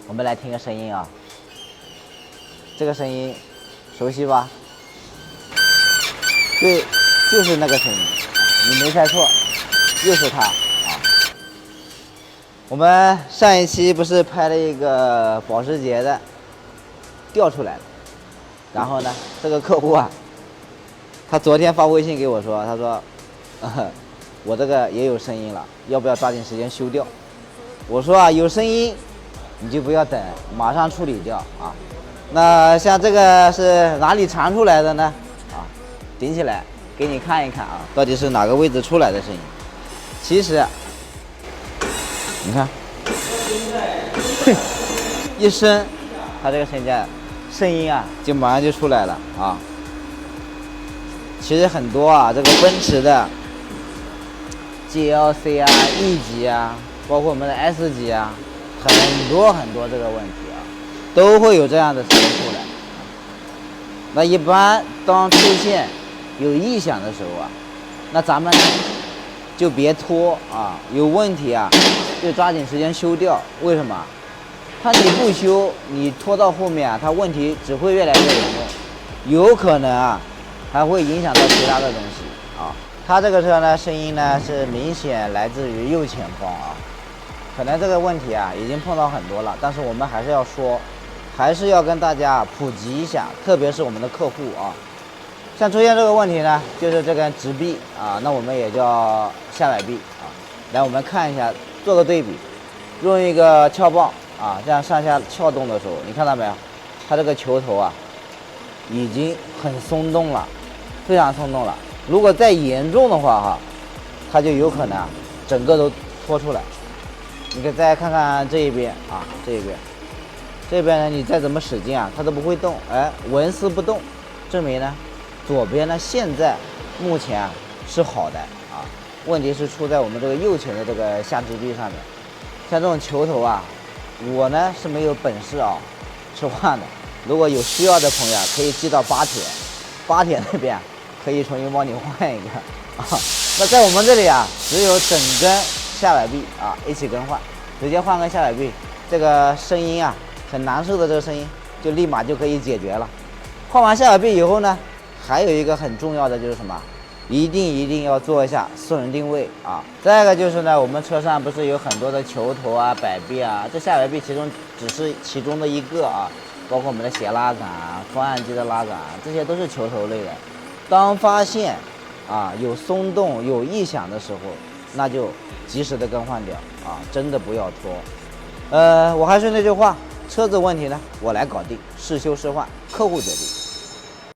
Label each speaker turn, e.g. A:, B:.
A: 我们来听个声音啊，这个声音熟悉吧？对，就是那个声音，你没猜错，又是它啊。我们上一期不是拍了一个保时捷的，掉出来了。然后呢，这个客户啊，他昨天发微信给我说，他说，我这个也有声音了，要不要抓紧时间修掉？我说啊，有声音你就不要等，马上处理掉啊。那像这个是哪里传出来的呢？啊，顶起来给你看一看啊，到底是哪个位置出来的声音？其实，你看，一伸，它这个声音啊，就马上就出来了啊。其实很多啊，这个奔驰的 GLC 啊、E 级啊，包括我们的 S 级啊，很多这个问题啊，都会有这样的声音出来。那一般当出现有异响的时候啊，那咱们就别拖啊，有问题啊，就抓紧时间修掉。为什么？你不修，你拖到后面啊，它问题只会越来越严重，有可能啊，还会影响到其他的东西啊。它这个车呢，声音呢是明显来自于右前方啊，可能这个问题啊已经碰到很多了，但是我们还是要说，还是要跟大家普及一下，特别是我们的客户啊。像出现这个问题呢，就是这根直臂啊，那我们也叫下摆臂啊。来，我们看一下，做个对比，用一个撬棒啊，这样上下撬动的时候，你看到没有？它这个球头啊，已经很松动了，非常松动了。如果再严重的话哈，它就有可能啊，整个都拖出来。你可以再看看这一边啊，这边呢，你再怎么使劲啊，它都不会动，哎，纹丝不动，证明呢，左边呢现在目前啊是好的啊，问题是出在我们这个右前的这个下直臂上面。像这种球头啊，我呢是没有本事啊去换的，如果有需要的朋友啊，可以寄到巴铁那边可以重新帮你换一个啊。那在我们这里啊，只有整根下摆臂啊一起更换，直接换个下摆臂，这个声音啊很难受的这个声音就立马就可以解决了。换完下摆臂以后呢，还有一个很重要的就是什么？一定要做一下四轮定位啊！再一个就是呢，我们车上不是有很多的球头啊、摆臂啊，这下摆臂只是其中的一个啊，包括我们的斜拉杆、方向机的拉杆，这些都是球头类的。当发现啊有松动、有异响的时候，那就及时的更换掉啊，真的不要拖。我还是那句话，车子问题呢，我来搞定，试修试换，客户决定。